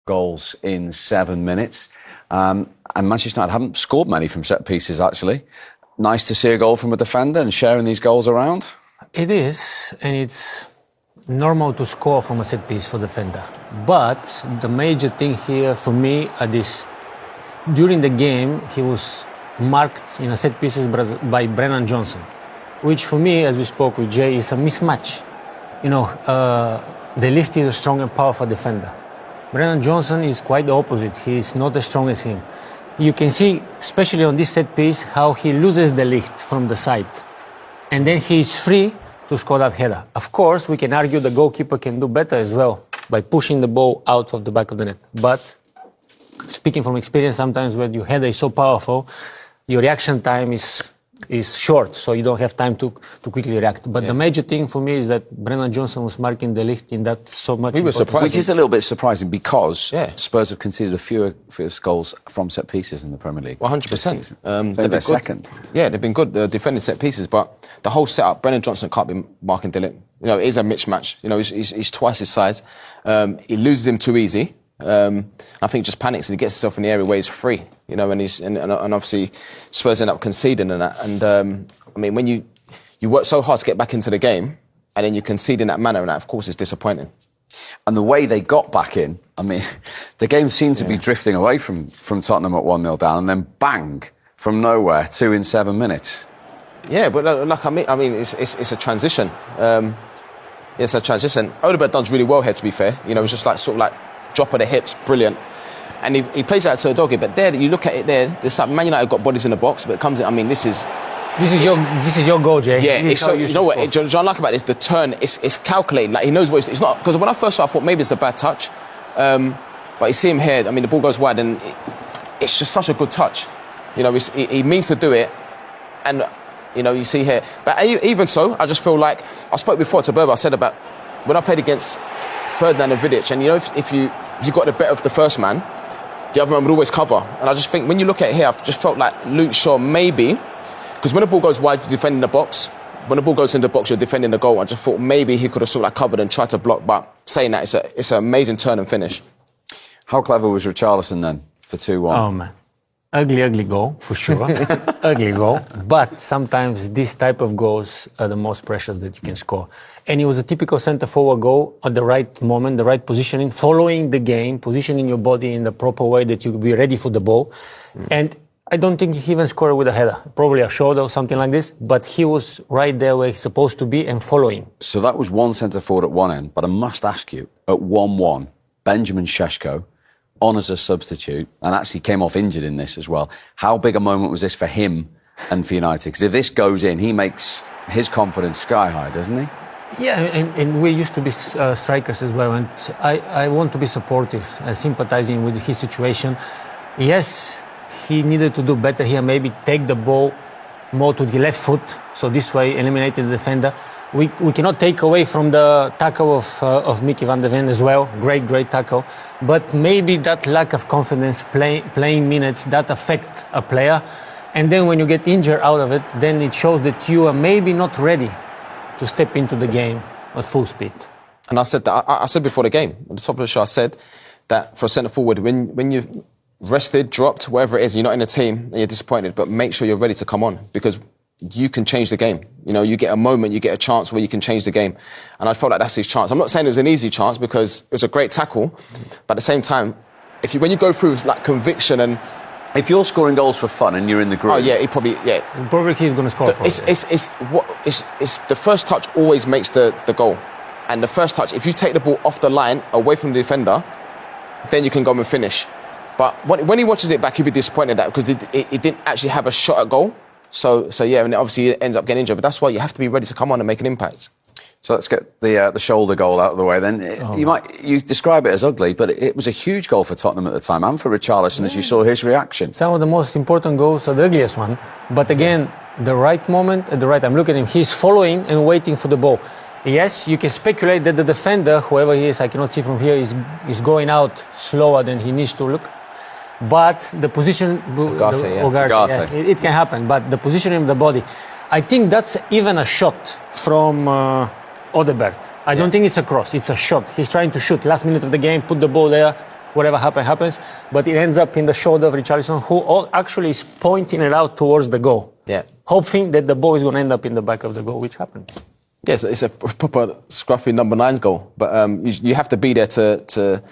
goals in 7 minutes. And Manchester United haven't scored many from set pieces, actually. Nice to see a goal from a defender and sharing these goals around. It is, and it's normal to score from a set piece for defender. But the major thing here for me is during the game he was marked in a set pieces by Brennan Johnson, which for me, as we spoke with Jay, is a mismatch. You know, the Ligt is a strong and powerful defender. Brennan Johnson is quite the opposite. He is not as strong as him. You can see, especially on this set piece, how he loses the Ligt from the side. And then he is free to score that header. Of course, we can argue the goalkeeper can do better as well by pushing the ball out of the back of the net. But speaking from experience, sometimes when your header is so powerful, your reaction time is short, so you don't have time to quickly react. But the major thing for me is that Brennan Johnson was marking the Ligt in that so much. We were surprised, which is a little bit surprising because Spurs have conceded a fewer goals from set pieces in the Premier League. 100%. They've been second. Yeah, they've been good. They're defending set pieces, but the whole setup, Brennan Johnson can't be marking the Ligt. You know, it is a mismatch. You know, he's twice his size. He loses him too easy. I think just panics and he gets himself in the area where he's free, you know, and obviously Spurs end up conceding and that. And I mean, when you work so hard to get back into the game and then you concede in that manner, and that, of course, is disappointing. And the way they got back in, I mean, the game seemed to be drifting away from Tottenham at 1-0 down, and then bang, from nowhere, 2 in 7 minutes. Yeah, but I mean, it's a transition. It's a transition. Odegaard does really well here, to be fair. You know, it's just like sort of like drop of the hips, brilliant. And he plays out to Udogie, but there, you look at it there's like Man United got bodies in the box, but it comes in, I mean, this is your goal, Jay. Yeah, it's so, you know what, John, I like about this, the turn, it's calculated, like he knows what it's not, because when I first saw it, I thought maybe it's a bad touch, but you see him here, I mean, the ball goes wide, and it's just such a good touch. You know, he means to do it, and, you know, you see here, but even so, I just feel like, I spoke before to Berber, I said about, when I played against Ferdinand and Vidic, and you know, if you got the better of the first man, the other man would always cover. And I just think when you look at it here, I've just felt like Luke Shaw maybe, because when the ball goes wide, you're defending the box. When the ball goes in the box, you're defending the goal. I just thought maybe he could have sort of like covered and tried to block. But saying that, it's an amazing turn and finish. How clever was Richarlison then for 2-1? Oh man, ugly goal for sure. Ugly goal. But sometimes this type of goals are the most precious that you can score. And it was a typical centre-forward goal at the right moment, the right positioning, following the game, positioning your body in the proper way that you will be ready for the ball. And I don't think he even scored with a header, probably a shoulder or something like this, but he was right there where he's supposed to be and following. So that was one centre-forward at one end, but I must ask you, at 1-1, Benjamin Šeško, on as a substitute, and actually came off injured in this as well. How big a moment was this for him and for United? Because if this goes in, he makes his confidence sky high, doesn't he? Yeah, and we used to be strikers as well, and I want to be supportive and sympathizing with his situation. Yes, he needed to do better here, maybe take the ball more to the left foot, so this way eliminated the defender. We cannot take away from the tackle of Mickey van der Ven as well, great tackle, but maybe that lack of confidence, playing minutes, that affect a player, and then when you get injured out of it, then it shows that you are maybe not ready to step into the game at full speed. And I said that, I said before the game, at the top of the show, I said that for a centre-forward, when you've rested, dropped, whatever it is, you're not in a team and you're disappointed, but make sure you're ready to come on, because you can change the game. You know, you get a moment, you get a chance where you can change the game. And I felt like that's his chance. I'm not saying it was an easy chance, because it was a great tackle, but at the same time, when you go through like conviction and... If you're scoring goals for fun and you're in the group... Oh, yeah, probably he's going to score. It's the first touch always makes the goal. And the first touch, if you take the ball off the line, away from the defender, then you can go and finish. But when he watches it back, he'll be disappointed at that, because it didn't actually have a shot at goal. So yeah, and obviously he ends up getting injured. But that's why you have to be ready to come on and make an impact. So let's get the shoulder goal out of the way then. You describe it as ugly, but it was a huge goal for Tottenham at the time, and for Richarlison, as you saw his reaction. Some of the most important goals are the ugliest one. But again, the right moment at the right time. Look at him. He's following and waiting for the ball. Yes, you can speculate that the defender, whoever he is, I cannot see from here, is going out slower than he needs to look. But the position... Ugarte. It can happen. But the positioning of the body, I think that's even a shot from... Odegaard. I don't think it's a cross, it's a shot. He's trying to shoot. Last minute of the game, put the ball there, whatever happens. But it ends up in the shoulder of Richarlison, who actually is pointing it out towards the goal. Yeah. Hoping that the ball is going to end up in the back of the goal, which happened. Yes, it's a proper scruffy number 9 goal. But you have to be there to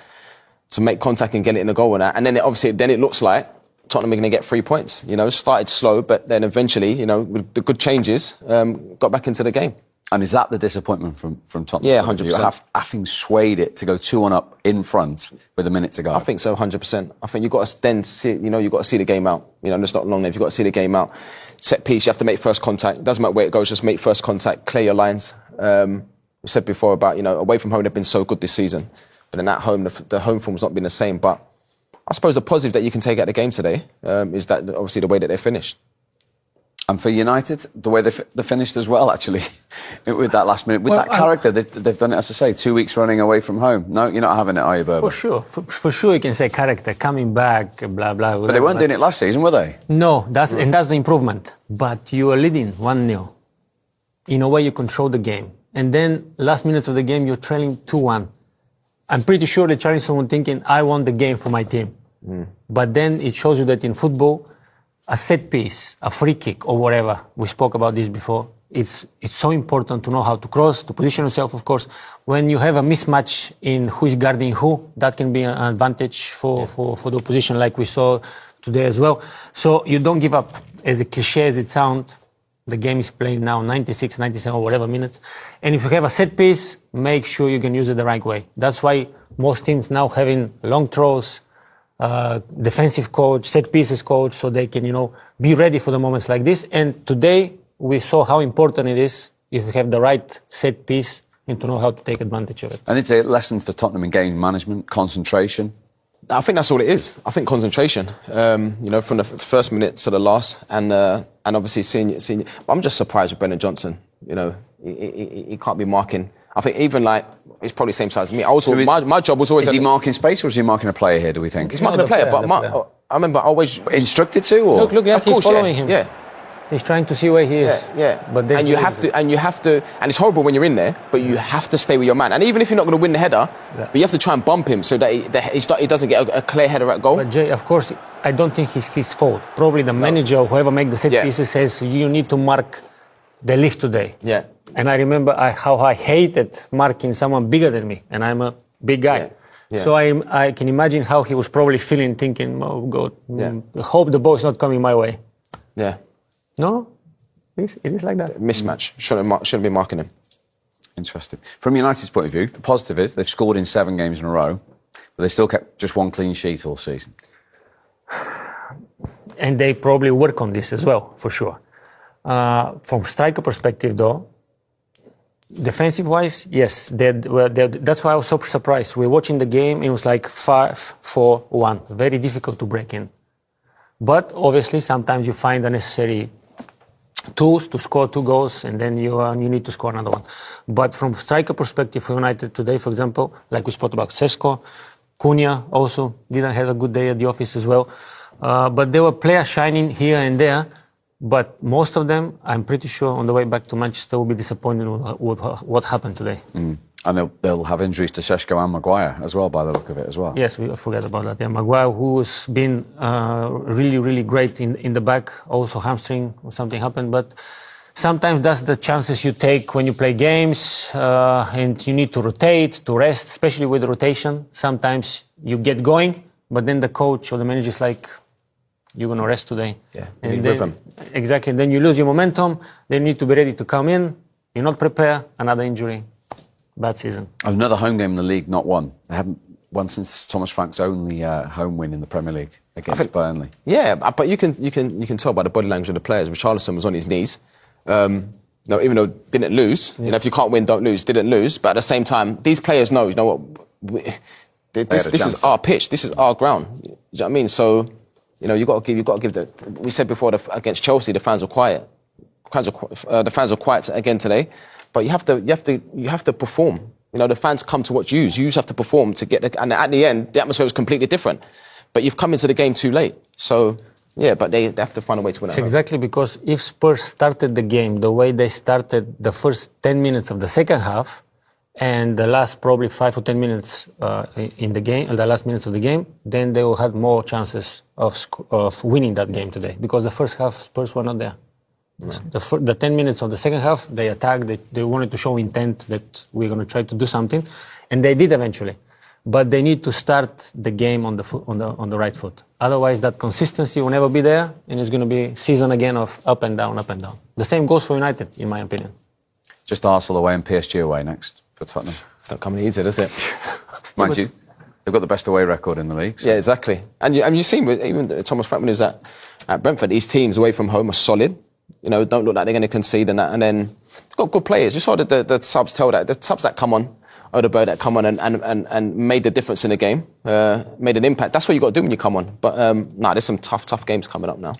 make contact and get it in the goal. And then it looks like Tottenham are going to get 3 points. You know, started slow, but then eventually, you know, with the good changes, got back into the game. And is that the disappointment from Tottenham? Yeah, 100%. Having swayed it to go 2-1 up in front with a minute to go. I think so, 100%. I think you've got to then see, you know, you've got to see the game out. You know, there's not long left. You've got to see the game out. Set piece, you have to make first contact. It doesn't matter where it goes, just make first contact, clear your lines. We said before about, you know, away from home, they've been so good this season. But then at home, the home form's not been the same. But I suppose the positive that you can take out of the game today is that obviously the way that they finished. And for United, the way they finished as well, actually, with that last minute. With that character, they've done it, as I say, 2 weeks running away from home. No, you're not having it, are you, Berber? For sure. For sure you can say character, coming back, blah, blah. Whatever. But they weren't doing it last season, were they? No, that's the improvement. But you are leading 1-0. In a way, you control the game. And then, last minutes of the game, you're trailing 2-1. I'm pretty sure that Richarlison was thinking, I won the game for my team. But then it shows you that in football, a set piece, a free kick or whatever, we spoke about this before, it's so important to know how to cross, to position yourself, of course. When you have a mismatch in who is guarding who, that can be an advantage for the opposition, like we saw today as well. So you don't give up. As a cliche as it sounds, the game is played now 96, 97 or whatever minutes. And if you have a set piece, make sure you can use it the right way. That's why most teams now having long throws, defensive coach, set pieces coach, so they can, you know, be ready for the moments like this. And today we saw how important it is if you have the right set piece and to know how to take advantage of it. And it's a lesson for Tottenham in game management, concentration. I think that's all it is. I think concentration. You know, from the first minute to the last, and obviously seeing. I'm just surprised with Brendan Johnson. You know, he can't be marking. I think even like he's probably the same size as me. My job was always. Is he marking space or is he marking a player here? Do we think he's marking a player? But I remember always instructed to. Or? Look, he's following him. Yeah. He's trying to see where he is. Yeah. But you have to, and it's horrible when you're in there, but you have to stay with your man. And even if you're not going to win the header, but you have to try and bump him so that he doesn't get a clear header at goal. But Jay, of course, I don't think it's his fault. Probably the manager or whoever makes the set pieces says you need to mark the Ligt today. Yeah. And I remember how I hated marking someone bigger than me, and I'm a big guy. Yeah. So I can imagine how he was probably feeling, thinking, "Oh God, hope the ball is not coming my way." Yeah. No, it is like that. Mismatch. Shouldn't be marking him. Interesting. From United's point of view, the positive is they've scored in 7 games in a row, but they've still kept just 1 clean sheet all season. And they probably work on this as well, for sure. From striker perspective, though, defensive-wise, yes, that's why I was so surprised. We were watching the game, it was like 5-4-1. Very difficult to break in. But obviously, sometimes you find the necessary tools to score 2 goals, and then you need to score another one. But from striker perspective for United today, for example, like we spoke about Sesko, Cunha also didn't have a good day at the office as well. But there were players shining here and there. But most of them, I'm pretty sure, on the way back to Manchester will be disappointed with what happened today. And they'll have injuries to Šeško and Maguire as well, by the look of it as well. Yes, we forgot about that. Yeah, Maguire, who has been really, really great in the back, also hamstring or something happened. But sometimes that's the chances you take when you play games, and you need to rotate, to rest, especially with the rotation. Sometimes you get going, but then the coach or the manager is like, you're going to rest today. Yeah, and then, rhythm. Exactly. Then you lose your momentum. Then you need to be ready to come in. You're not prepared. Another injury. Bad season. Another home game in the league, not won. They haven't won since Thomas Frank's only home win in the Premier League against Burnley. Yeah, but you can tell by the body language of the players. Richarlison was on his knees. No, even though didn't lose. You know, if you can't win, don't lose. Didn't lose. But at the same time, these players know. You know what? This is our pitch. This is our ground. You know what I mean? So. You know, you've got to give the. We said before against Chelsea, the fans were quiet. The fans were quiet again today, but you have to perform. You know, the fans come to watch you. You just have to perform to get and at the end, the atmosphere was completely different. But you've come into the game too late. So yeah, but they have to find a way to win it. Exactly, because if Spurs started the game the way they started the first 10 minutes of the second half, and the last probably 5 or 10 minutes in the game, the last minutes of the game, then they will have more chances of winning that game today, because the first half Spurs were not there. The 10 minutes of the second half, they attacked, they wanted to show intent that we're going to try to do something, and they did eventually. But they need to start the game on the right foot. Otherwise, that consistency will never be there, and it's going to be season again of up and down, up and down. The same goes for United, in my opinion. Just Arsenal away and PSG away next for Tottenham. Don't come in easy, does it? Mind you, they've got the best away record in the league. So. Yeah, exactly. And you've seen, even Thomas Frank when he was at Brentford, these teams away from home are solid. You know, don't look like they're going to concede and that. And then they've got good players. You saw the subs tell that. The subs that come on, Odegaard that come on and made the difference in the game, made an impact. That's what you got to do when you come on. But, there's some tough games coming up now.